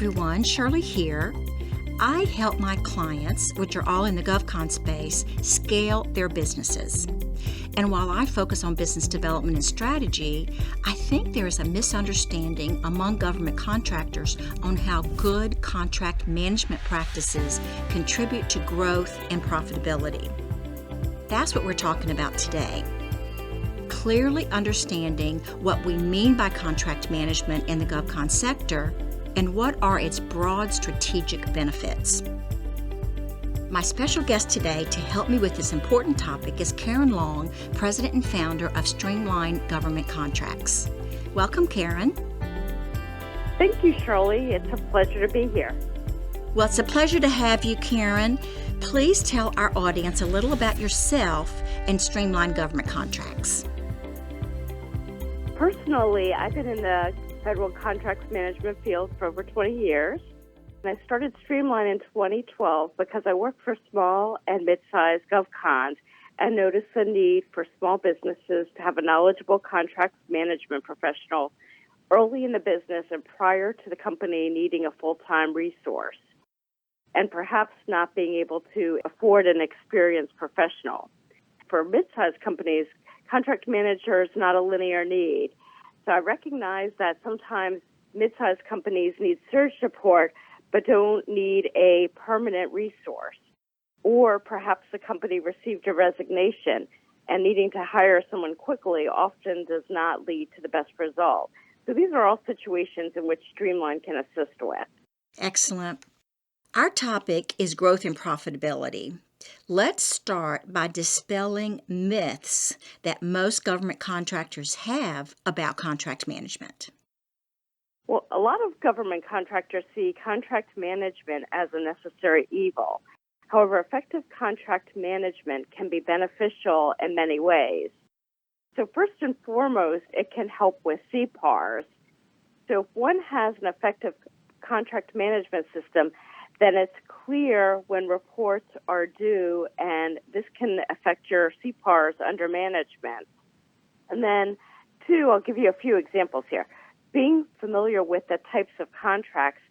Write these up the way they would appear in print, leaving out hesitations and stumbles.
everyone, Shirley here. I help my clients, which are all in the GovCon space, scale their businesses. And while I focus on business development and strategy, I think there is a misunderstanding among government contractors on how good contract management practices contribute to growth and profitability. That's what we're talking about today. Clearly understanding what we mean by contract management in the GovCon sector and what are its broad strategic benefits. My special guest today to help me with this important topic is Karen Long, President and Founder of Streamline Government Contracts. Welcome, Karen. Thank you, Shirley. It's a pleasure to be here. Well, it's a pleasure to have you, Karen. Please tell our audience a little about yourself and Streamline Government Contracts. Personally, I've been in the federal contracts management field for over 20 years. And I started Streamline in 2012 because I worked for small and mid-sized GovCons and noticed the need for small businesses to have a knowledgeable contracts management professional early in the business and prior to the company needing a full-time resource, and perhaps not being able to afford an experienced professional. For mid-sized companies, contract manager is not a linear need. So I recognize that sometimes mid-sized companies need surge support but don't need a permanent resource. Or perhaps the company received a resignation and needing to hire someone quickly often does not lead to the best result. So these are all situations in which Streamline can assist with. Excellent. Our topic is growth and profitability. Let's start by dispelling myths that most government contractors have about contract management. Well, a lot of government contractors see contract management as a necessary evil. However, effective contract management can be beneficial in many ways. So first and foremost, it can help with CPARs. So if one has an effective contract management system, then it's clear when reports are due, and this can affect your CPARs under management. And then, two, I'll give you a few examples here. Being familiar with the types of contracts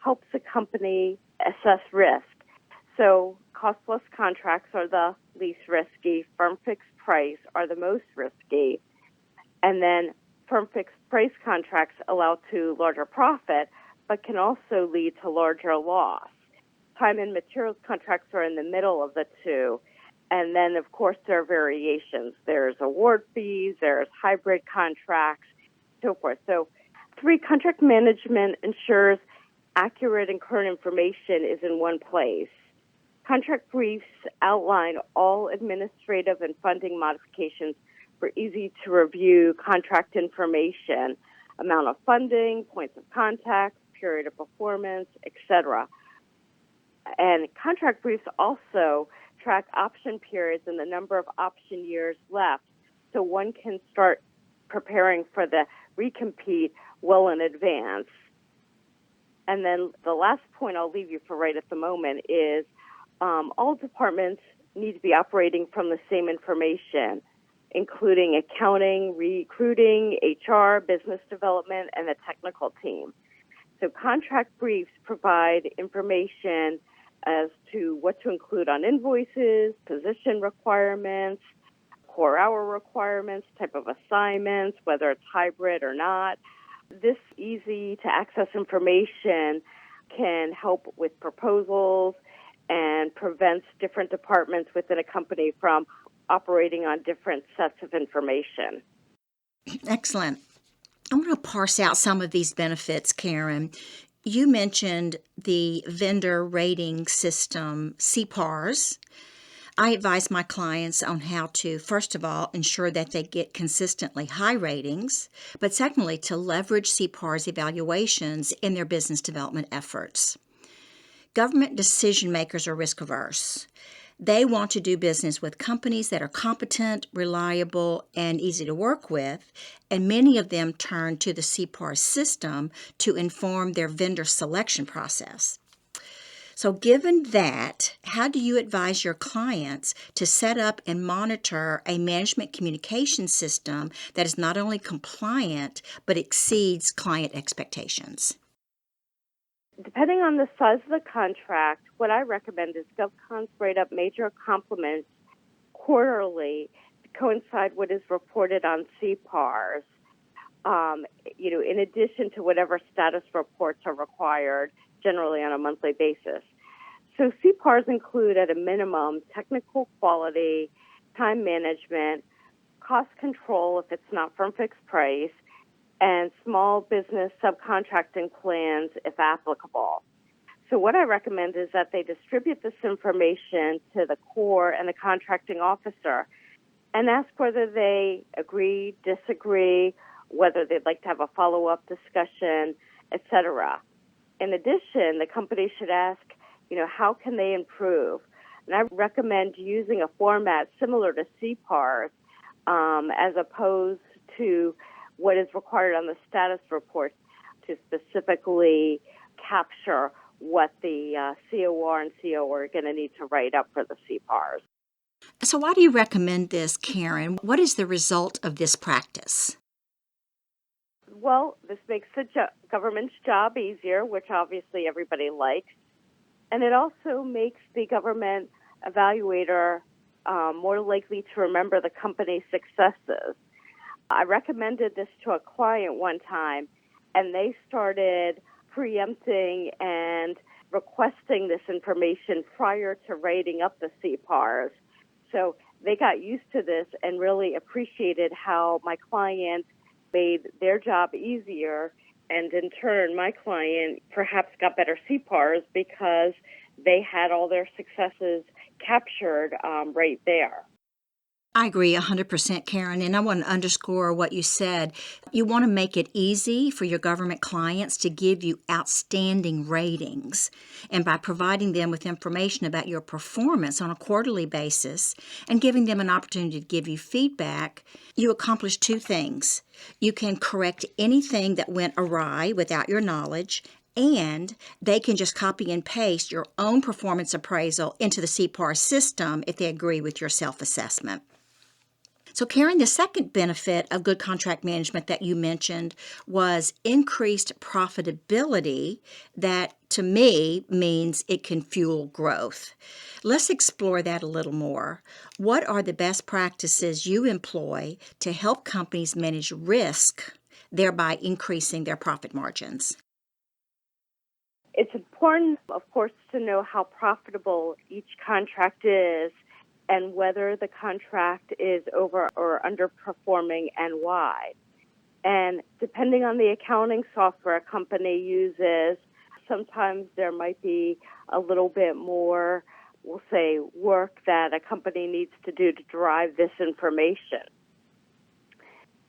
helps the company assess risk. So cost-plus contracts are the least risky, firm-fixed price are the most risky, and then firm-fixed price contracts allow to larger profit, but can also lead to larger loss. Time and materials contracts are in the middle of the two. And then, of course, there are variations. There's award fees, there's hybrid contracts, so forth. So, three, contract management ensures accurate and current information is in one place. Contract briefs outline all administrative and funding modifications for easy-to-review contract information, amount of funding, points of contact, period of performance, etc. And contract briefs also track option periods and the number of option years left, so one can start preparing for the recompete well in advance. And then the last point I'll leave you for right at the moment is all departments need to be operating from the same information, including accounting, recruiting, HR, business development, and the technical team. So contract briefs provide information as to what to include on invoices, position requirements, core hour requirements, type of assignments, whether it's hybrid or not. This easy-to-access information can help with proposals and prevents different departments within a company from operating on different sets of information. Excellent. I want to parse out some of these benefits, Karen. You mentioned the vendor rating system, CPARs. I advise my clients on how to, first of all, ensure that they get consistently high ratings, but secondly, to leverage CPARs evaluations in their business development efforts. Government decision makers are risk averse. They want to do business with companies that are competent, reliable, and easy to work with, and many of them turn to the CPAR system to inform their vendor selection process. So given that, how do you advise your clients to set up and monitor a management communication system that is not only compliant, but exceeds client expectations? Depending on the size of the contract, what I recommend is GovCons write up major complements quarterly to coincide what is reported on CPARs. In addition to whatever status reports are required, generally on a monthly basis. So CPARs include, at a minimum, technical quality, time management, cost control if it's not firm fixed price, and small business subcontracting plans if applicable. So what I recommend is that they distribute this information to the core and the contracting officer and ask whether they agree, disagree, whether they'd like to have a follow-up discussion, etc. In addition, the company should ask, how can they improve? And I recommend using a format similar to CPARs as opposed to what is required on the status report to specifically capture what the COR and CO are going to need to write up for the CPARs. So why do you recommend this, Karen? What is the result of this practice? Well, this makes the government's job easier, which obviously everybody likes. And it also makes the government evaluator more likely to remember the company's successes. I recommended this to a client one time, and they started preempting and requesting this information prior to writing up the CPARs. So they got used to this and really appreciated how my client made their job easier, and in turn, my client perhaps got better CPARs because they had all their successes captured right there. I agree 100%, Karen, and I want to underscore what you said. You want to make it easy for your government clients to give you outstanding ratings. And by providing them with information about your performance on a quarterly basis and giving them an opportunity to give you feedback, you accomplish two things. You can correct anything that went awry without your knowledge, and they can just copy and paste your own performance appraisal into the CPAR system if they agree with your self-assessment. So, Karen, the second benefit of good contract management that you mentioned was increased profitability that, to me, means it can fuel growth. Let's explore that a little more. What are the best practices you employ to help companies manage risk, thereby increasing their profit margins? It's important, of course, to know how profitable each contract is and whether the contract is over or underperforming and why. And depending on the accounting software a company uses, sometimes there might be a little bit more, we'll say, work that a company needs to do to derive this information.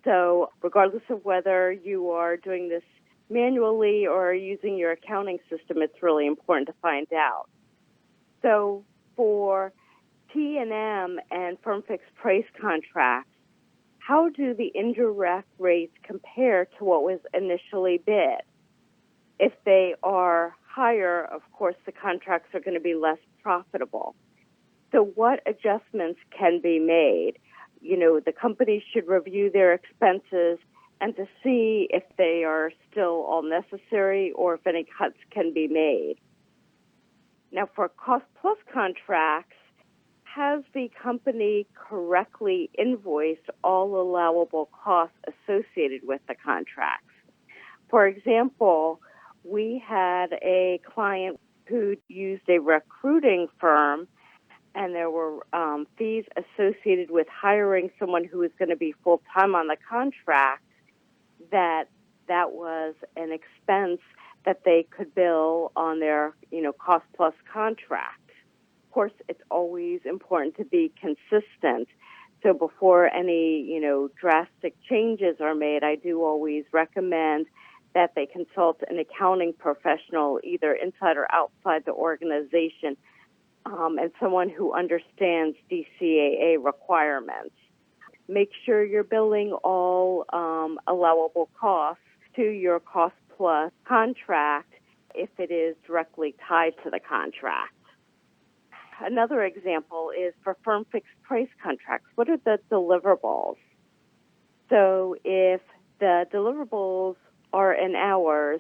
So regardless of whether you are doing this manually or using your accounting system, it's really important to find out. So for T&M and firm fixed price contracts, how do the indirect rates compare to what was initially bid? If they are higher, of course, the contracts are going to be less profitable. So what adjustments can be made? The company should review their expenses and to see if they are still all necessary or if any cuts can be made. Now, for cost-plus contracts, has the company correctly invoiced all allowable costs associated with the contracts? For example, we had a client who used a recruiting firm, and there were fees associated with hiring someone who was going to be full-time on the contract, that was an expense that they could bill on their, cost-plus contract. Of course, it's always important to be consistent. So before any, drastic changes are made, I do always recommend that they consult an accounting professional, either inside or outside the organization, and someone who understands DCAA requirements. Make sure you're billing all allowable costs to your cost-plus contract if it is directly tied to the contract. Another example is for firm fixed price contracts. What are the deliverables? So if the deliverables are in hours,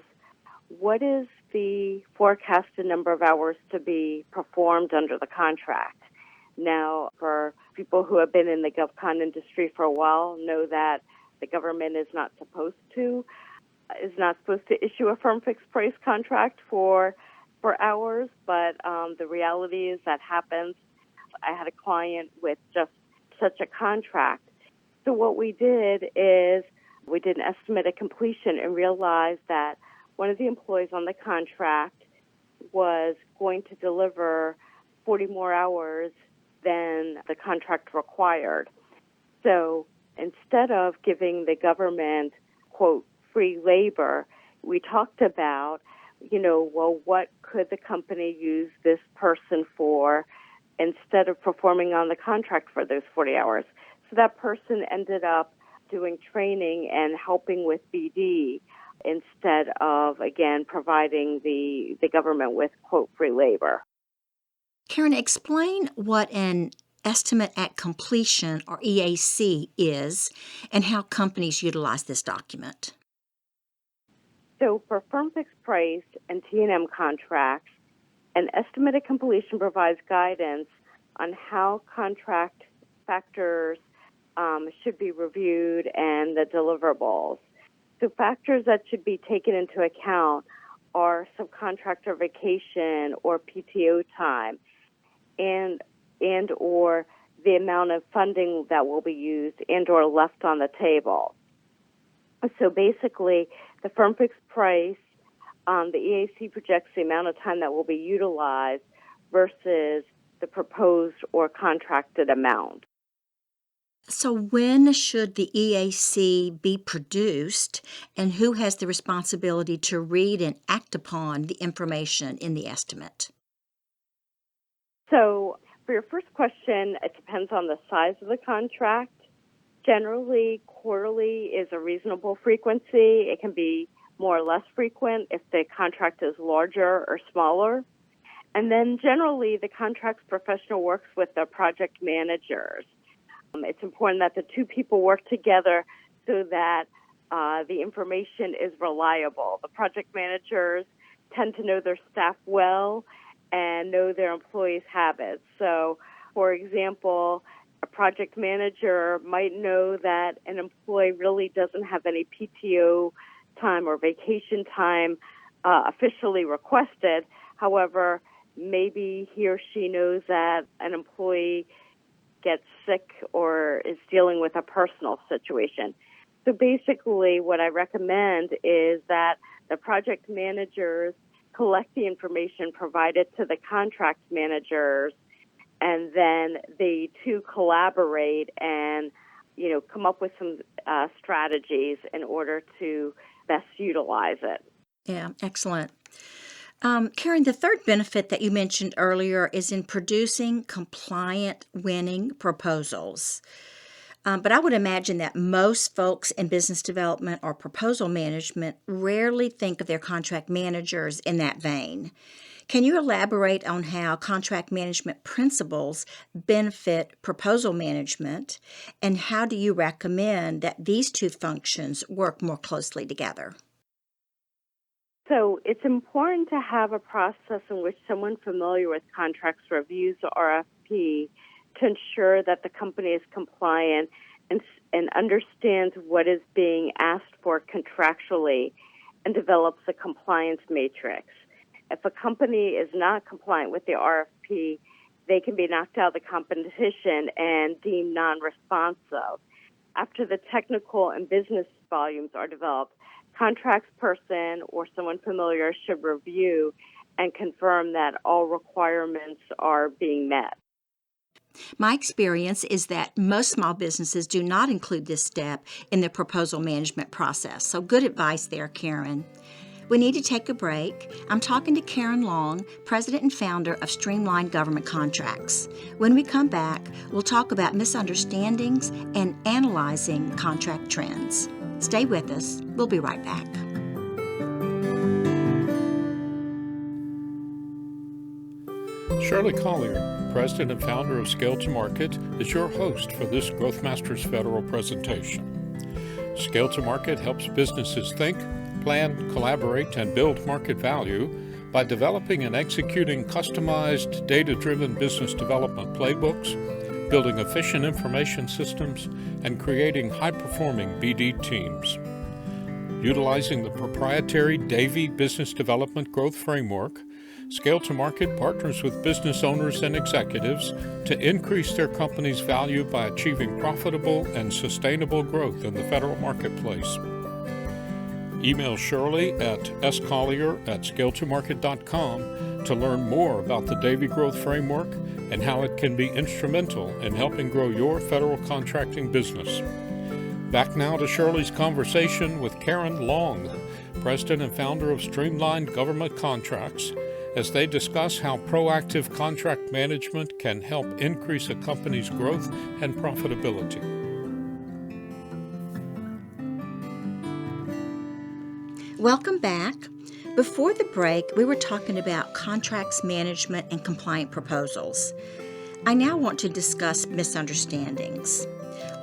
what is the forecasted number of hours to be performed under the contract. Now, for people who have been in the GovCon industry for a while, know that the government is not supposed to issue a firm fixed price contract for hours, but the reality is that happens. I had a client with just such a contract. So what we did is we did an estimate of completion and realized that one of the employees on the contract was going to deliver 40 more hours than the contract required. So instead of giving the government, quote, free labor, we talked about, what could the company use this person for instead of performing on the contract for those 40 hours? So that person ended up doing training and helping with BD instead of, again, providing the government with, quote, free labor. Karen, explain what an estimate at completion, or EAC, is and how companies utilize this document. So for firm fixed price and T&M contracts, an estimate at completion provides guidance on how contract factors should be reviewed and the deliverables. So factors that should be taken into account are subcontractor vacation or PTO time and or the amount of funding that will be used and or left on the table. So basically, the firm fixed price, the EAC projects the amount of time that will be utilized versus the proposed or contracted amount. So when should the EAC be produced, and who has the responsibility to read and act upon the information in the estimate? So for your first question, it depends on the size of the contract. Generally, quarterly is a reasonable frequency. It can be more or less frequent if the contract is larger or smaller. And then generally, the contracts professional works with the project managers. It's important that the two people work together so that the information is reliable. The project managers tend to know their staff well and know their employees' habits. So, for example, a project manager might know that an employee really doesn't have any PTO time or vacation time officially requested. However, maybe he or she knows that an employee gets sick or is dealing with a personal situation. So basically what I recommend is that the project managers collect the information provided to the contract managers, and then the two collaborate and, come up with some strategies in order to best utilize it. Yeah, excellent. Karen, the third benefit that you mentioned earlier is in producing compliant winning proposals. But I would imagine that most folks in business development or proposal management rarely think of their contract managers in that vein. Can you elaborate on how contract management principles benefit proposal management, and how do you recommend that these two functions work more closely together? So it's important to have a process in which someone familiar with contracts reviews the RFP to ensure that the company is compliant and understands what is being asked for contractually and develops a compliance matrix. If a company is not compliant with the RFP, they can be knocked out of the competition and deemed non-responsive. After the technical and business volumes are developed, contracts person or someone familiar should review and confirm that all requirements are being met. My experience is that most small businesses do not include this step in the proposal management process. So good advice there, Karen. We need to take a break. I'm talking to Karen Long, President and Founder of Streamlined Government Contracts. When we come back, we'll talk about misunderstandings and analyzing contract trends. Stay with us. We'll be right back. Shirley Collier, President and Founder of Scale to Market, is your host for this Growth Masters Federal presentation. Scale to Market helps businesses think, plan, collaborate, and build market value by developing and executing customized, data-driven business development playbooks, building efficient information systems, and creating high-performing BD teams. Utilizing the proprietary Davy Business Development Growth Framework, Scale to Market partners with business owners and executives to increase their company's value by achieving profitable and sustainable growth in the federal marketplace. Email Shirley at scollier@scaletomarket.com to learn more about the Davy Growth Framework and how it can be instrumental in helping grow your federal contracting business. Back now to Shirley's conversation with Karen Long, President and founder of Streamlined Government Contracts, as they discuss how proactive contract management can help increase a company's growth and profitability. Welcome back. Before the break, we were talking about contracts management and compliant proposals. I now want to discuss misunderstandings.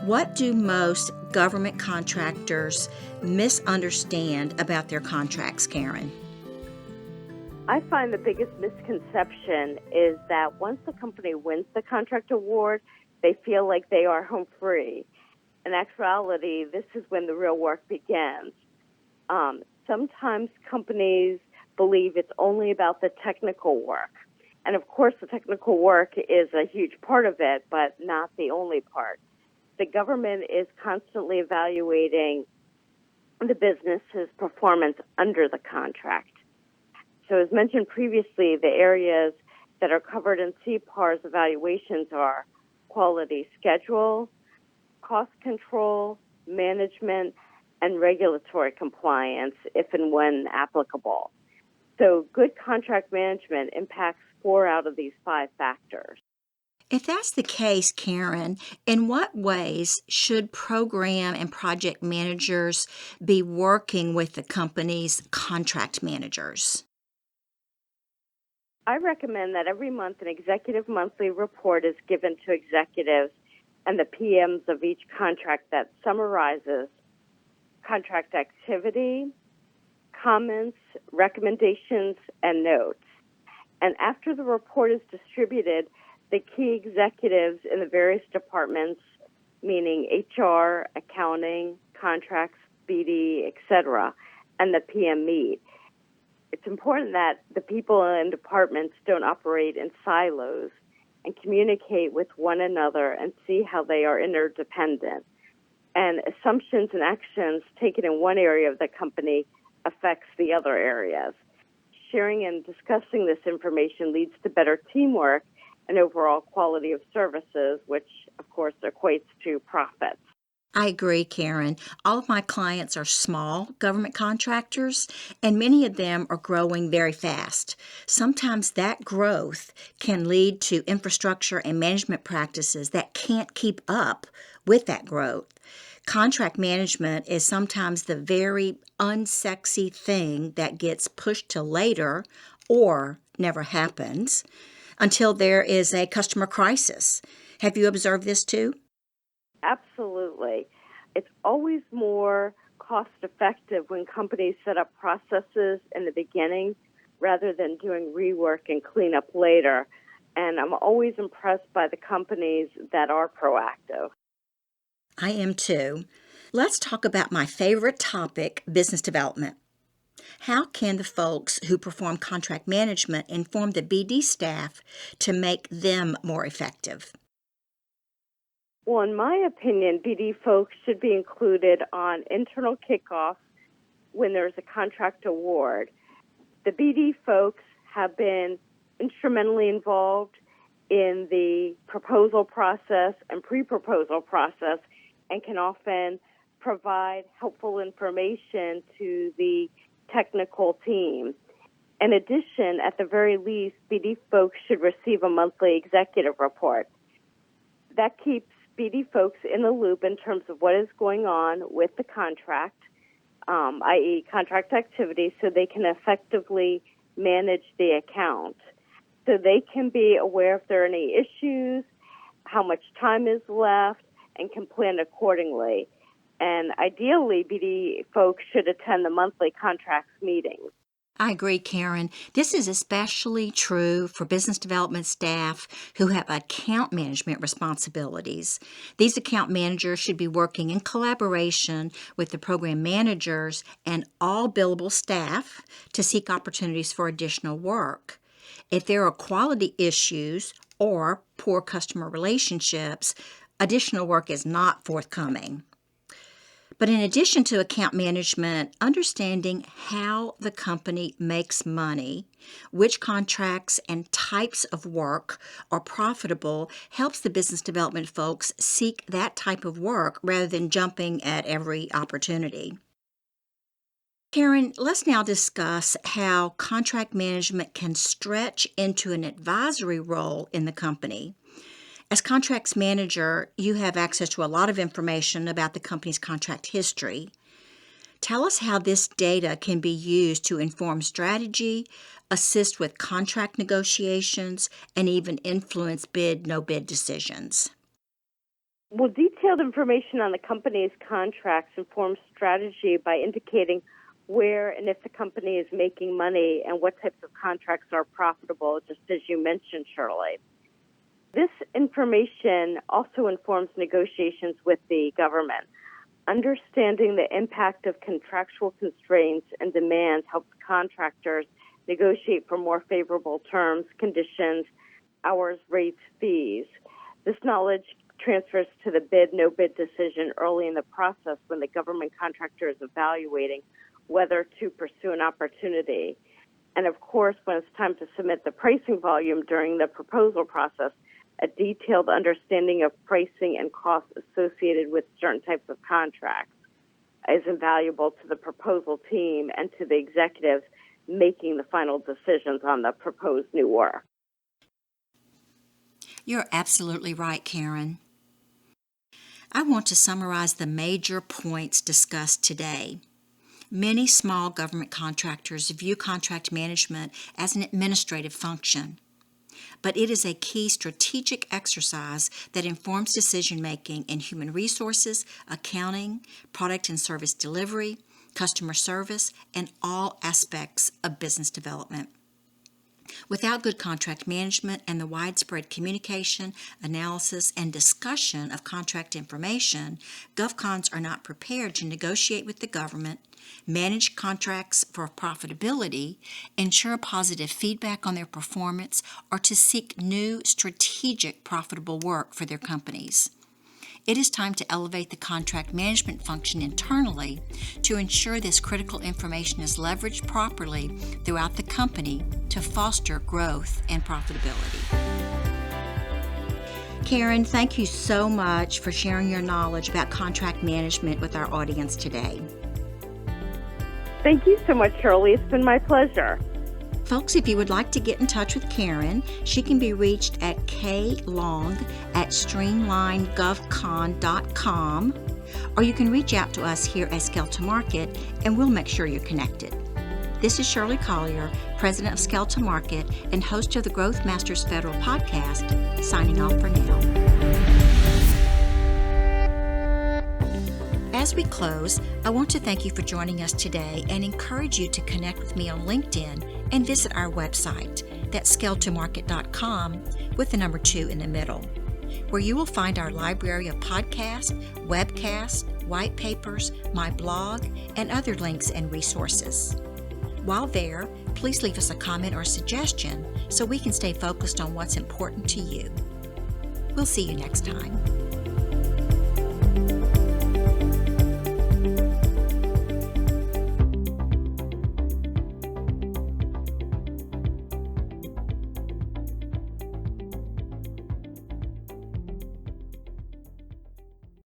What do most government contractors misunderstand about their contracts, Karen? I find the biggest misconception is that once the company wins the contract award, they feel like they are home free. In actuality, this is when the real work begins. Sometimes companies believe it's only about the technical work. And of course, the technical work is a huge part of it, but not the only part. The government is constantly evaluating the business's performance under the contract. So as mentioned previously, the areas that are covered in CPAR's evaluations are quality schedule, cost control, management, and regulatory compliance, if and when applicable. So good contract management impacts 4 out of these 5 factors. If that's the case, Karen, in what ways should program and project managers be working with the company's contract managers? I recommend that every month an executive monthly report is given to executives and the PMs of each contract that summarizes contract activity, comments, recommendations, and notes. And after the report is distributed, the key executives in the various departments, meaning HR, accounting, contracts, BD, etc., and the PM meet. It's important that the people in departments don't operate in silos and communicate with one another and see how they are interdependent. And assumptions and actions taken in one area of the company affects the other areas. Sharing and discussing this information leads to better teamwork and overall quality of services, which, of course, equates to profits. I agree, Karen. All of my clients are small government contractors, and many of them are growing very fast. Sometimes that growth can lead to infrastructure and management practices that can't keep up with that growth. Contract management is sometimes the very unsexy thing that gets pushed to later or never happens until there is a customer crisis. Have you observed this too? Absolutely. It's always more cost effective when companies set up processes in the beginning rather than doing rework and cleanup later. And I'm always impressed by the companies that are proactive. I am too. Let's talk about my favorite topic, business development. How can the folks who perform contract management inform the BD staff to make them more effective? Well, in my opinion, BD folks should be included on internal kickoffs when there's a contract award. The BD folks have been instrumentally involved in the proposal process and pre-proposal process and can often provide helpful information to the technical team. In addition, at the very least, BD folks should receive a monthly executive report. That keeps BD folks in the loop in terms of what is going on with the contract, i.e. contract activity, so they can effectively manage the account. So they can be aware if there are any issues, how much time is left, and can plan accordingly. And ideally, BD folks should attend the monthly contracts meetings. I agree, Karen. This is especially true for business development staff who have account management responsibilities. These account managers should be working in collaboration with the program managers and all billable staff to seek opportunities for additional work. If there are quality issues or poor customer relationships, additional work is not forthcoming. But in addition to account management, understanding how the company makes money, which contracts and types of work are profitable, helps the business development folks seek that type of work rather than jumping at every opportunity. Karen, let's now discuss how contract management can stretch into an advisory role in the company. As contracts manager, you have access to a lot of information about the company's contract history. Tell us how this data can be used to inform strategy, assist with contract negotiations, and even influence bid/no-bid decisions. Well, detailed information on the company's contracts informs strategy by indicating where and if the company is making money and what types of contracts are profitable, just as you mentioned, Shirley. This information also informs negotiations with the government. Understanding the impact of contractual constraints and demands helps contractors negotiate for more favorable terms, conditions, hours, rates, fees. This knowledge transfers to the bid/no-bid decision early in the process when the government contractor is evaluating whether to pursue an opportunity. And of course, when it's time to submit the pricing volume during the proposal process, a detailed understanding of pricing and costs associated with certain types of contracts is invaluable to the proposal team and to the executives making the final decisions on the proposed new work. You're absolutely right, Karen. I want to summarize the major points discussed today. Many small government contractors view contract management as an administrative function, but it is a key strategic exercise that informs decision-making in human resources, accounting, product and service delivery, customer service, and all aspects of business development. Without good contract management and the widespread communication, analysis, and discussion of contract information, GovCons are not prepared to negotiate with the government, manage contracts for profitability, ensure positive feedback on their performance, or to seek new strategic profitable work for their companies. It is time to elevate the contract management function internally to ensure this critical information is leveraged properly throughout the company to foster growth and profitability. Karen, thank you so much for sharing your knowledge about contract management with our audience today. Thank you so much, Shirley. It's been my pleasure. Folks, if you would like to get in touch with Karen, she can be reached at klong@streamlinegovcon.com, or you can reach out to us here at Scale to Market, and we'll make sure you're connected. This is Shirley Collier, President of Scale to Market and host of the Growth Masters Federal Podcast, signing off for now. As we close, I want to thank you for joining us today and encourage you to connect with me on LinkedIn and visit our website, that's scaletomarket.com with the number 2 in the middle, where you will find our library of podcasts, webcasts, white papers, my blog, and other links and resources. While there, please leave us a comment or suggestion so we can stay focused on what's important to you. We'll see you next time.